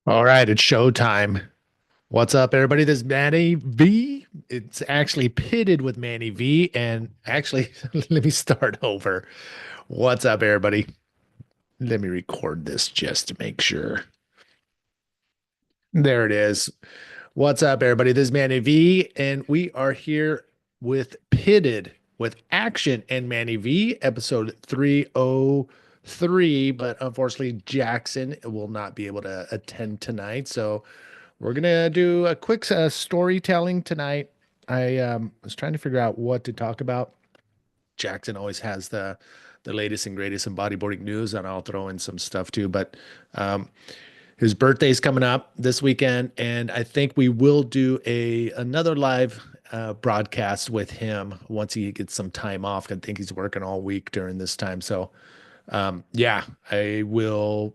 All right, it's showtime. What's up, everybody? This is Manny V. It's actually pitted with Manny V. And actually, let me start over. What's up, everybody? Let me record this just to make sure. There it is. What's up, everybody? This is Manny V, and we are here with Pitted with Action and Manny V, episode 303. But unfortunately, Jackson will not be able to attend tonight. So we're gonna do a quick storytelling tonight. I was trying to figure out what to talk about. Jackson always has the latest and greatest in bodyboarding news, and I'll throw in some stuff too. But um, his birthday's coming up this weekend, and I think we will do a another live broadcast with him once he gets some time off. I think he's working all week during this time. So yeah, I will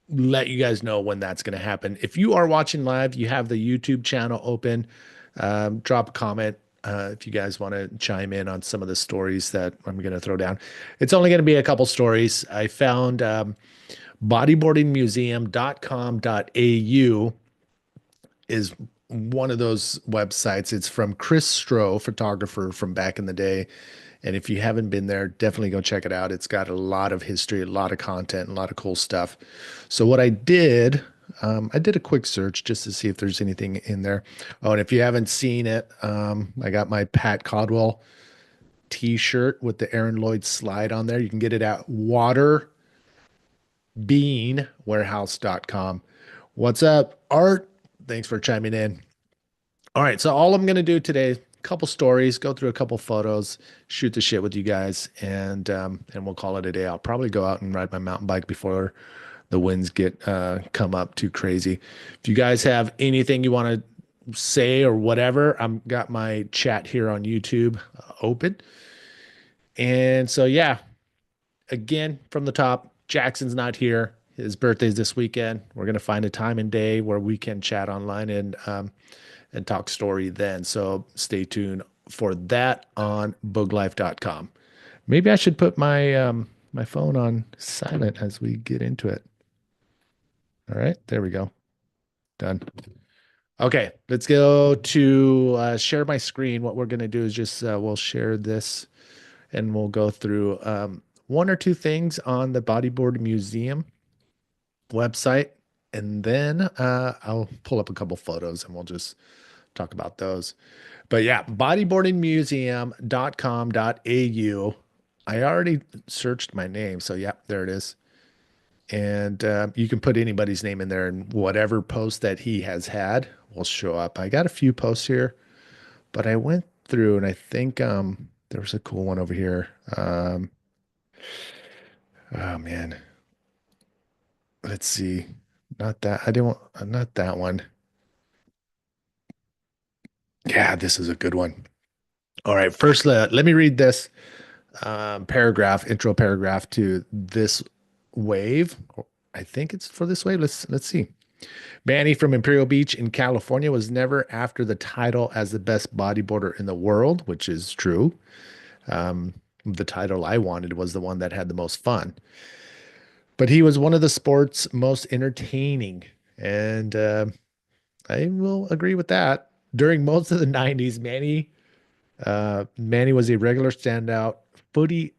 let you guys know when that's going to happen. If you are watching live, you have the YouTube channel open. Drop a comment if you guys want to chime in on some of the stories that I'm going to throw down. It's only going to be a couple stories. I found bodyboardingmuseum.com.au is one of those websites. It's from Chris Stroh, photographer from back in the day. And if you haven't been there, definitely go check it out. It's got a lot of history, a lot of content, a lot of cool stuff. So what I did a quick search just to see if there's anything in there. Oh, and if you haven't seen it, I got my Pat Codwell t-shirt with the Aaron Lloyd slide on there. You can get it at waterbeanwarehouse.com. What's up, Art? Thanks for chiming in. All right, so all I'm gonna do today, a couple stories, go through a couple photos, shoot the shit with you guys, and we'll call it a day. I'll probably go out and ride my mountain bike before the winds get come up too crazy. If you guys have anything you want to say or whatever, I'm got my chat here on YouTube open. And so yeah, again from the top, Jackson's not here. His birthday's this weekend. We're gonna find a time and day where we can chat online and talk story then. So stay tuned for that on booglife.com. Maybe I should put my phone on silent as we get into it. All right, there we go. Done. Okay, let's go to share my screen. What we're going to do is just we'll share this and we'll go through one or two things on the Bodyboard Museum website. And then I'll pull up a couple photos and we'll just talk about those. But yeah, bodyboardingmuseum.com.au. I already searched my name. So yeah, there it is. And you can put anybody's name in there, and whatever post that he has had will show up. I got a few posts here, but I went through and I think there was a cool one over here. Oh man, let's see. Not that I didn't want, not that one. Yeah, this is a good one. All right, first let me read this paragraph, intro paragraph to this wave. I think it's for this wave. Let's see. Manny from Imperial Beach in California was never after the title as the best bodyboarder in the world, which is true. The title I wanted was the one that had the most fun. But he was one of the sport's most entertaining. And I will agree with that. During most of the 90s, Manny was a regular footy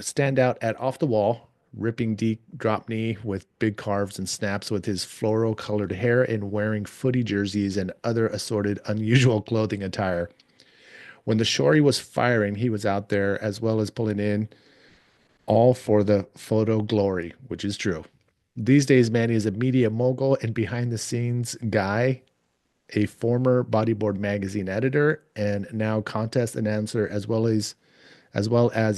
standout at Off the Wall, ripping deep drop knee with big carves and snaps with his floral colored hair and wearing footy jerseys and other assorted unusual clothing attire. When the shorty was firing, he was out there as well as pulling in all for the photo glory, which is true. These days, Manny is a media mogul and behind the scenes guy, a former Bodyboard magazine editor, and now contest announcer as well as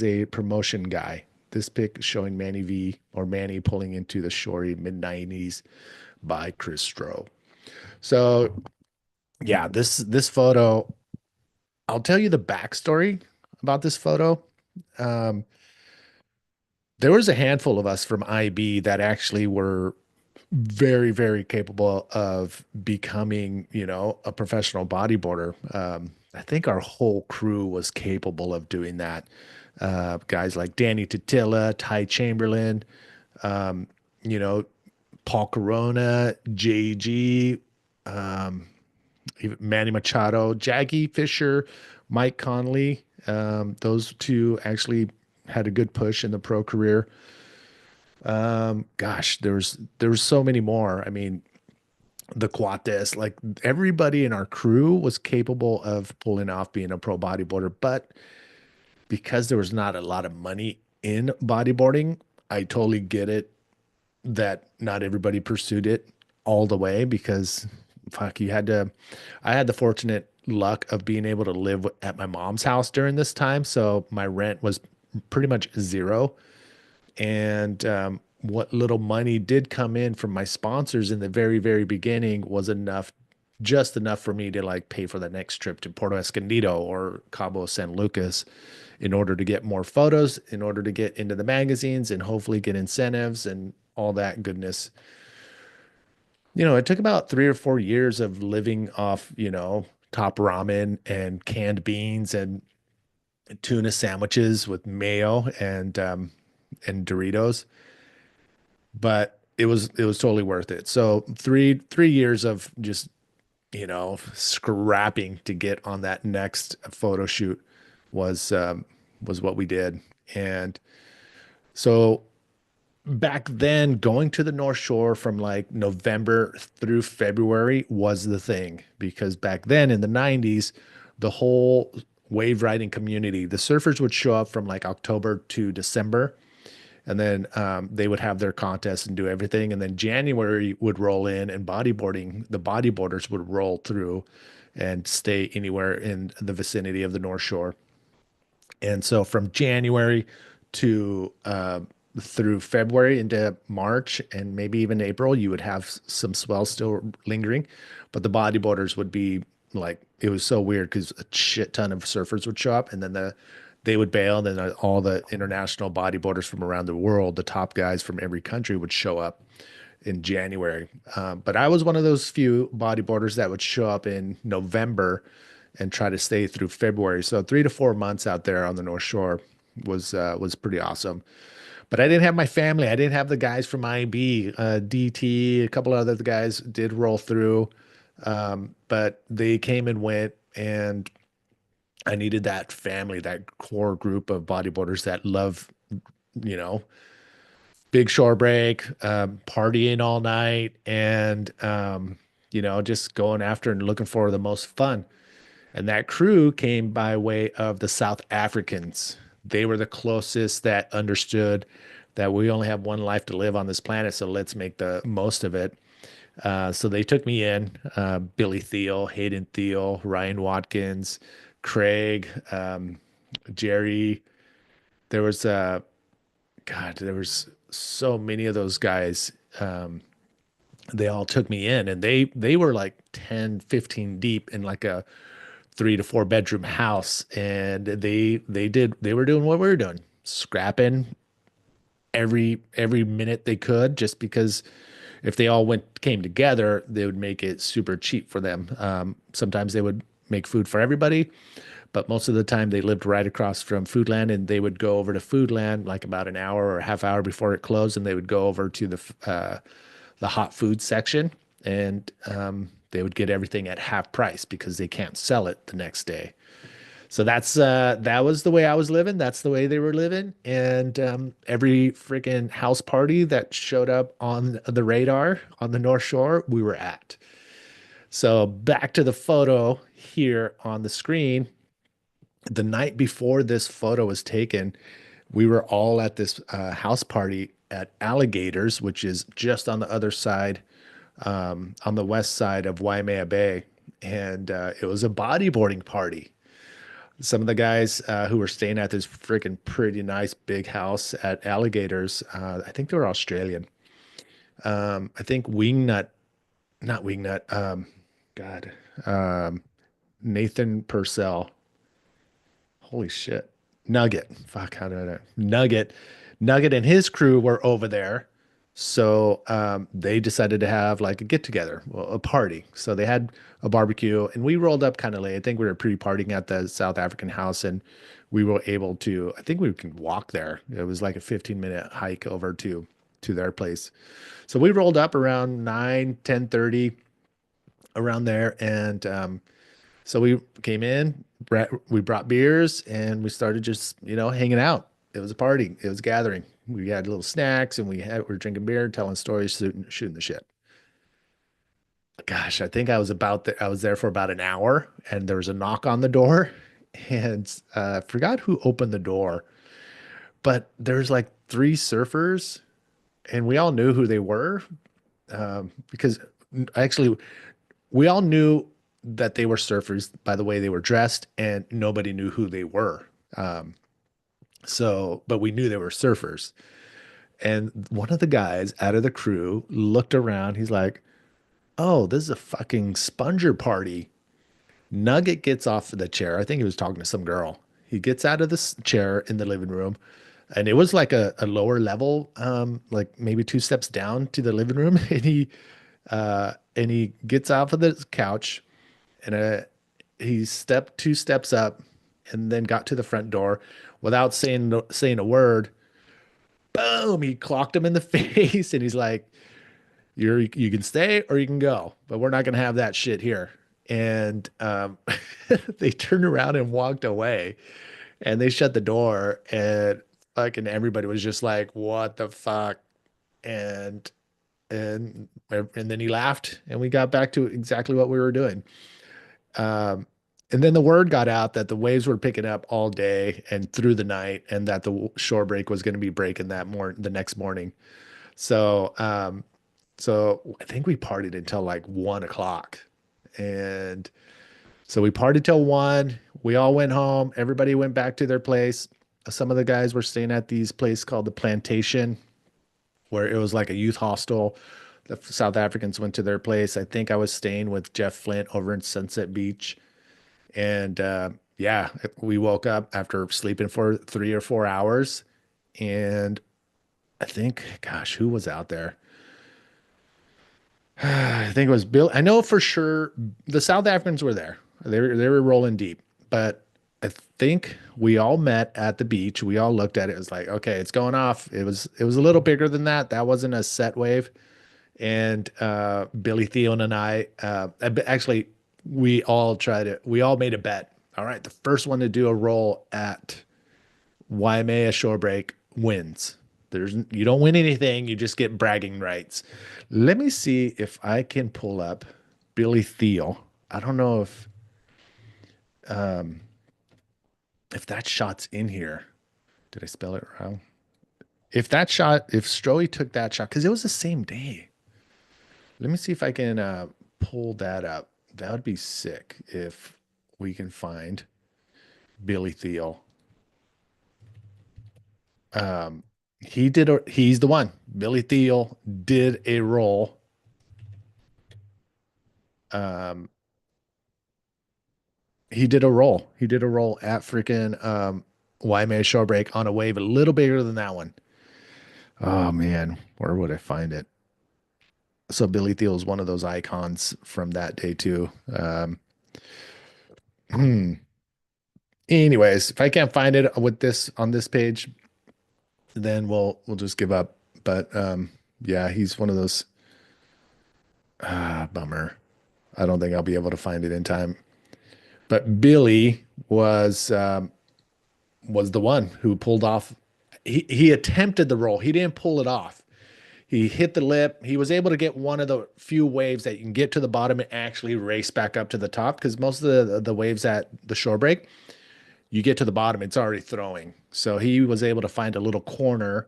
a promotion guy. this pic showing Manny V or Manny pulling into the Shorey mid-90s by Chris Stroh. So yeah, this photo, I'll tell you the backstory about this photo. Um, there was a handful of us from IB that actually were very, very capable of becoming, a professional bodyboarder. I think our whole crew was capable of doing that. Guys like Danny Totilla, Ty Chamberlain, um, you know, Paul Corona, JG, um, even Manny Machado, Jaggy Fisher, Mike Conley. Those two actually had a good push in the pro career. Gosh, there was so many more. I mean, the Cuates, like everybody in our crew was capable of pulling off being a pro bodyboarder, but because there was not a lot of money in bodyboarding, I totally get it that not everybody pursued it all the way because fuck, I had the fortunate luck of being able to live at my mom's house during this time. So my rent was pretty much zero. And what little money did come in from my sponsors in the very, very beginning was enough, just enough for me to like pay for the next trip to Puerto Escondido or Cabo San Lucas in order to get more photos, in order to get into the magazines and hopefully get incentives and all that goodness. It took about 3 or 4 years of living off, top ramen and canned beans and tuna sandwiches with mayo and Doritos, but it was totally worth it. So three years of just scrapping to get on that next photo shoot was was what we did. And so back then, going to the North Shore from like November through February was the thing because back then in the 90s, the whole wave riding community, the surfers would show up from like October to December, and then they would have their contests and do everything. And then January would roll in, and the bodyboarders would roll through and stay anywhere in the vicinity of the North Shore. And so from January to through February into March and maybe even April, you would have some swell still lingering, but the bodyboarders would be like, it was so weird because a shit ton of surfers would show up and then they would bail. And then all the international bodyboarders from around the world, the top guys from every country would show up in January. But I was one of those few bodyboarders that would show up in November and try to stay through February. So 3 to 4 months out there on the North Shore was pretty awesome. But I didn't have my family. I didn't have the guys from IB, DT, a couple of other guys did roll through, but they came and went, and I needed that family, that core group of bodyboarders that love, you know, big shore break, partying all night, and just going after and looking for the most fun. And that crew came by way of the South Africans. They were the closest that understood that we only have one life to live on this planet, so let's make the most of it. So they took me in, Billy Thiel, Hayden Thiel, Ryan Watkins, Craig, Jerry. There was God, there was so many of those guys. They all took me in, and they were like 10, 15 deep in like a 3 to 4 bedroom house, and they were doing what we were doing, scrapping every minute they could, just because if they all came together, they would make it super cheap for them. Sometimes they would make food for everybody, but most of the time they lived right across from Foodland, and they would go over to Foodland like about an hour or a half hour before it closed, and they would go over to the hot food section, and they would get everything at half price because they can't sell it the next day. So that was the way I was living. That's the way they were living. And every freaking house party that showed up on the radar on the North Shore, we were at. So back to the photo here on the screen. The night before this photo was taken, we were all at this house party at Alligators, which is just on the other side, on the west side of Waimea Bay. And it was a bodyboarding party. Some of the guys who were staying at this freaking pretty nice big house at Alligators, I think they were Australian. I think Wingnut, not Wingnut, God, um, Nathan Purcell. Holy shit. Nugget. Fuck, how did I know? Nugget. Nugget and his crew were over there. So they decided to have like a get together, well, a party. So they had a barbecue and we rolled up kind of late. I think we were pre-partying at the South African house and we were able to, I think we can walk there. It was like a 15-minute hike over to their place. So we rolled up around 9, 10:30 around there and so we came in, we brought beers, and we started just, hanging out. It was a party. It was a gathering. We had little snacks, and we were drinking beer, telling stories, shooting the shit. Gosh, I think I was there for about an hour, and there was a knock on the door, and I forgot who opened the door, but there's like three surfers, and we all knew who they were, because actually we all knew that they were surfers by the way they were dressed, and nobody knew who they were. But we knew they were surfers. And one of the guys out of the crew looked around. He's like, "Oh, this is a fucking sponger party." Nugget gets off of the chair. I think he was talking to some girl. He gets out of this chair in the living room, and it was like a lower level, like maybe two steps down to the living room. And he gets off of the couch and he stepped two steps up and then got to the front door without saying a word. Boom! He clocked him in the face, and he's like, you can stay or you can go, but we're not gonna have that shit here." And they turned around and walked away, and they shut the door, and fucking everybody was just like, "What the fuck?" And and then he laughed, and we got back to exactly what we were doing. Um, and then the word got out that the waves were picking up all day and through the night, and that the shore break was going to be breaking the next morning. So, so I think we partied until like 1 o'clock, and so we partied till 1. We all went home. Everybody went back to their place. Some of the guys were staying at these place called the Plantation, where it was like a youth hostel. The South Africans went to their place. I think I was staying with Jeff Flint over in Sunset Beach. And yeah, we woke up after sleeping for 3 or 4 hours. And I think, gosh, who was out there? I think it was Bill. I know for sure the South Africans were there. They were rolling deep, but I think we all met at the beach. We all looked at it. It was like, okay, it's going off. It was a little bigger than that. That wasn't a set wave. And Billy Theon and actually, we all made a bet. All right, the first one to do a roll at Waimea Shore Break wins. You don't win anything, you just get bragging rights. Let me see if I can pull up Billy Thiel. I don't know um if that shot's in here. Did I spell it wrong? If Stroey took that shot, because it was the same day. Let me see if I can pull that up. That would be sick if we can find Billy Thiel. Um, he's the one. Billy Thiel did a roll. Um, he did a roll. He did a roll at freaking Waimea Shore Break on a wave a little bigger than that one. Oh man, where would I find it? So Billy Thiel is one of those icons from that day too. Hmm. Anyways, if I can't find it with this on this page, then we'll just give up. But yeah, he's one of those. Bummer. I don't think I'll be able to find it in time. But Billy was the one who pulled off. He attempted the roll. He didn't pull it off. He hit the lip. He was able to get one of the few waves that you can get to the bottom and actually race back up to the top, because most of the waves at the shore break, you get to the bottom, it's already throwing. So he was able to find a little corner,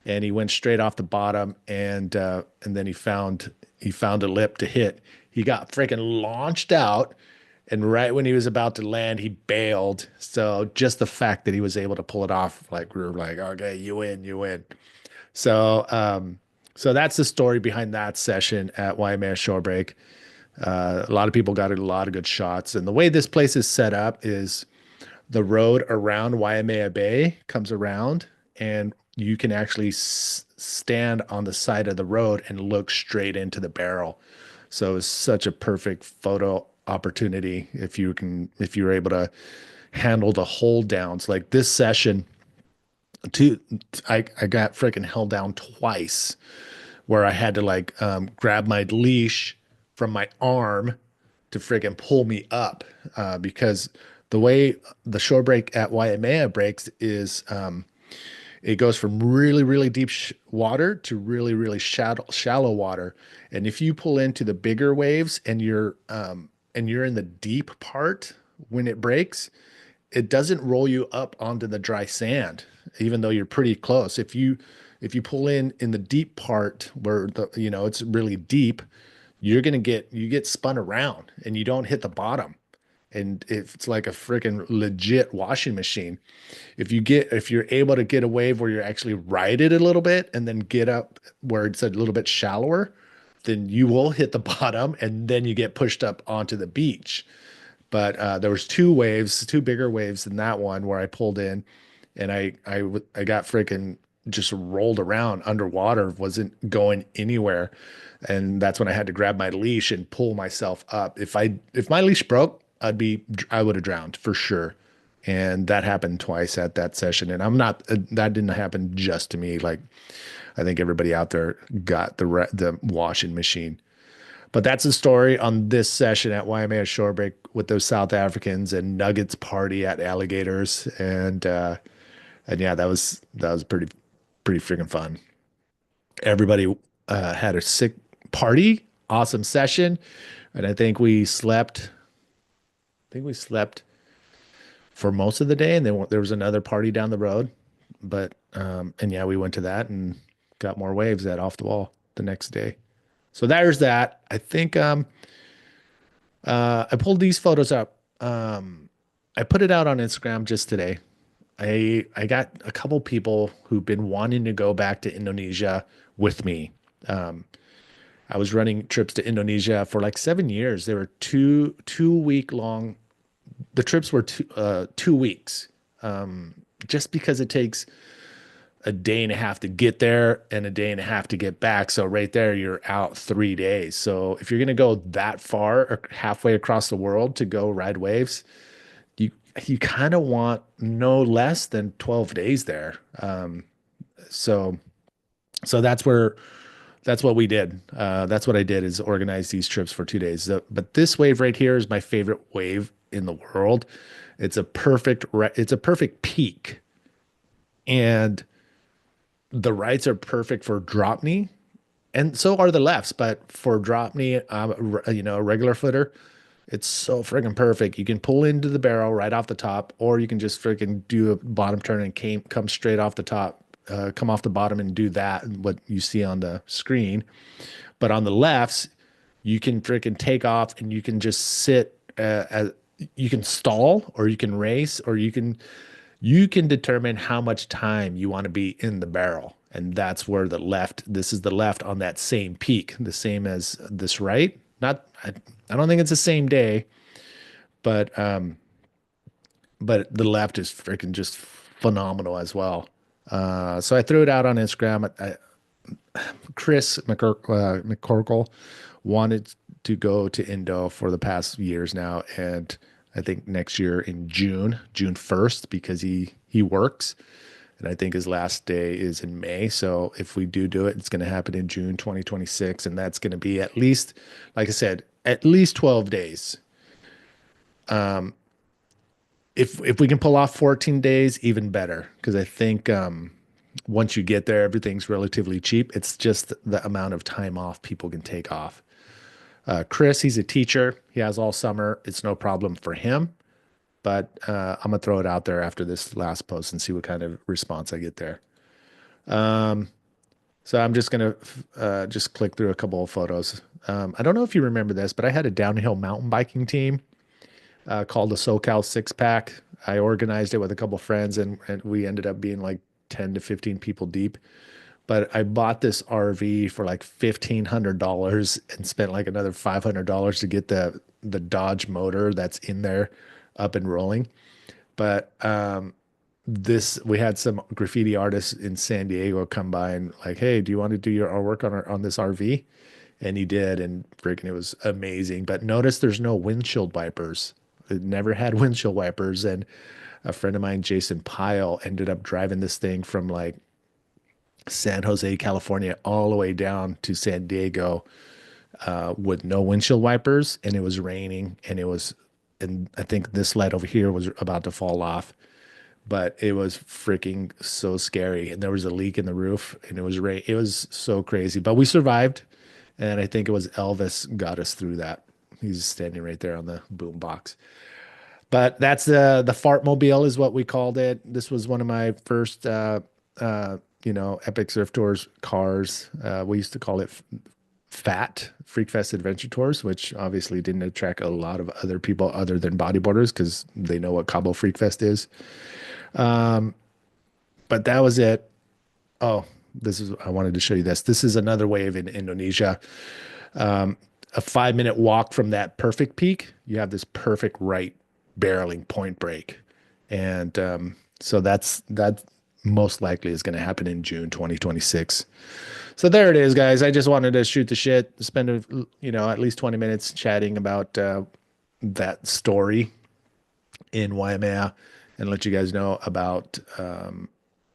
and he went straight off the bottom, and then he found a lip to hit. He got freaking launched out, And right when he was about to land, he bailed. So just the fact that he was able to pull it off, like we were like, okay, you win, you win. So so that's the story behind that session at Waimea Shorebreak. A lot of people got a lot of good shots. And the way this place is set up is the road around Waimea Bay comes around, and you can actually stand on the side of the road and look straight into the barrel. So it's such a perfect photo opportunity if you're able to handle the hold downs. Like this session, two I got freaking held down twice where I had to like grab my leash from my arm to friggin' pull me up because the way the shore break at Waimea breaks is it goes from really, really deep water to really, really shallow water. And if you pull into the bigger waves and you're in the deep part when it breaks, it doesn't roll you up onto the dry sand, even though you're pretty close. If you pull in the deep part where the it's really deep, you get spun around and you don't hit the bottom. And it's like a freaking legit washing machine. If you're able to get a wave where you're actually ride it a little bit and then get up where it's a little bit shallower, then you will hit the bottom and then you get pushed up onto the beach. But there was two bigger waves than that one where I pulled in, and I got freaking just rolled around underwater, wasn't going anywhere, and that's when I had to grab my leash and pull myself up. If my leash broke, I would have drowned for sure. And that happened twice at that session. And I'm not that didn't happen just to me. Like I think everybody out there got the washing machine. But that's the story on this session at Waimea Shorebreak with those South Africans and Nuggets party at Alligators, and yeah, that was pretty freaking fun. Everybody had a sick party, awesome session, and I think we slept. I think we slept for most of the day, and then there was another party down the road. But and yeah, we went to that and got more waves that off the wall the next day. So there's that. I think I pulled these photos up. I put it out on Instagram just today. I got a couple people who've been wanting to go back to Indonesia with me. Um, I was running trips to Indonesia for like 7 years. They were two week long. The trips were 2 weeks. Just because it takes a day and a half to get there and a day and a half to get back. So right there, you're out 3 days. So if you're going to go that far or halfway across the world to go ride waves, you you kind of want no less than 12 days there. So so that's what we did. That's what I did is organize these trips for 2 days. But this wave right here is my favorite wave in the world. It's a perfect peak, and the rights are perfect for drop knee, and so are the lefts. But for drop knee, a regular footer, it's so friggin' perfect. You can pull into the barrel right off the top, or you can just friggin' do a bottom turn and come straight off the top, come off the bottom and do that, what you see on the screen. But on the lefts, you can freaking take off and you can just sit you can stall or you can race or you can determine how much time you want to be in the barrel. And that's where this is the left on that same peak, the same as this right. Not, I don't think it's the same day, but the left is freaking just phenomenal as well. So I threw it out on Instagram. Chris McCorkle wanted to go to Indo for the past years now, and I think next year in June 1st, because he works, and I think his last day is in May. So if we do it, it's going to happen in June 2026, and that's going to be at least, like I said, at least 12 days. If we can pull off 14 days, even better, because I think once you get there, everything's relatively cheap. It's just the amount of time off people can take off. Chris, he's a teacher. He has all summer. It's no problem for him. But I'm gonna throw it out there after this last post and see what kind of response I get there. So I'm just gonna just click through a couple of photos. I don't know if you remember this, but I had a downhill mountain biking team called the SoCal Six Pack. I organized it with a couple friends, and we ended up being like 10 to 15 people deep. But I bought this RV for like $1,500 and spent like another $500 to get the Dodge motor that's in there up and rolling. But this we had some graffiti artists in San Diego come by and like, hey, do you want to do your artwork on this RV? And he did, and freaking it was amazing. But notice there's no windshield wipers. It never had windshield wipers. And a friend of mine, Jason Pyle, ended up driving this thing from like San Jose, California, all the way down to San Diego with no windshield wipers, and it was raining, and I think this light over here was about to fall off, but it was freaking so scary, and there was a leak in the roof, and it was rain. It was so crazy, but we survived, and I think it was Elvis got us through that. He's standing right there on the boom box. But that's the fart mobile is what we called it. This was one of my first Epic Surf Tours cars. We used to call it FAT, Freak Fest Adventure Tours, which obviously didn't attract a lot of other people other than bodyboarders because they know what Cabo Freak Fest is. Um, but that was it. Oh, I wanted to show you this. This is another wave in Indonesia. Um, a 5 minute walk from that perfect peak, you have this perfect right barreling point break. And so that most likely is going to happen in June 2026. So there it is, guys. I just wanted to shoot the shit, spend at least 20 minutes chatting about that story in Waimea and let you guys know about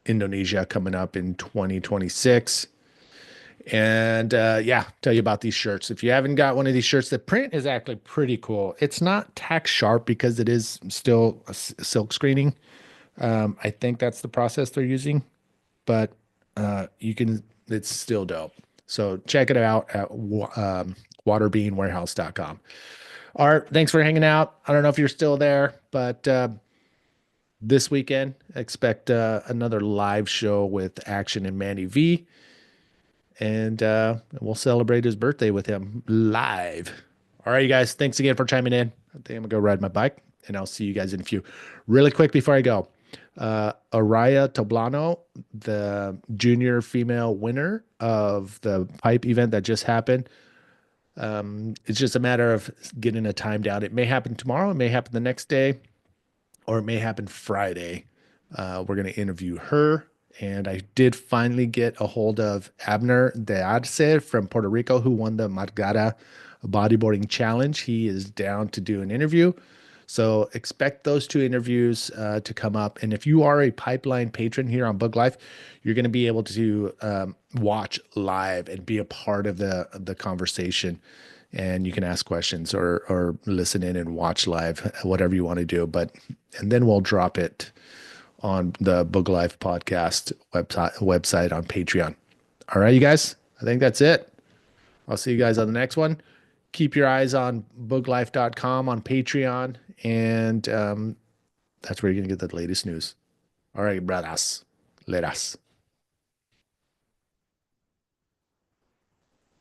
Indonesia coming up in 2026. And yeah, tell you about these shirts. If you haven't got one of these shirts, the print is actually pretty cool. It's not tack sharp because it is still a silk screening. I think that's the process they're using, but it's still dope. So check it out at waterbeanwarehouse.com. Art, thanks for hanging out. I don't know if you're still there, but this weekend, expect another live show with Action and Manny V, and we'll celebrate his birthday with him live. All right, you guys, thanks again for chiming in. I think I'm gonna go ride my bike, and I'll see you guys in a few. Really quick before I go, Araya Toblano, the junior female winner of the pipe event that just happened. It's just a matter of getting a time down. It may happen tomorrow, it may happen the next day, or it may happen Friday. We're going to interview her. And I did finally get a hold of Abner de Arce from Puerto Rico, who won the Margara bodyboarding challenge. He is down to do an interview. So expect those two interviews to come up. And if you are a pipeline patron here on Bug Life, you're going to be able to watch live and be a part of the conversation. And you can ask questions or listen in and watch live, whatever you want to do. And then we'll drop it on the Bug Life podcast website on Patreon. All right, you guys, I think that's it. I'll see you guys on the next one. Keep your eyes on buglife.com on Patreon, and that's where you're going to get the latest news. All right, brothers. Let us.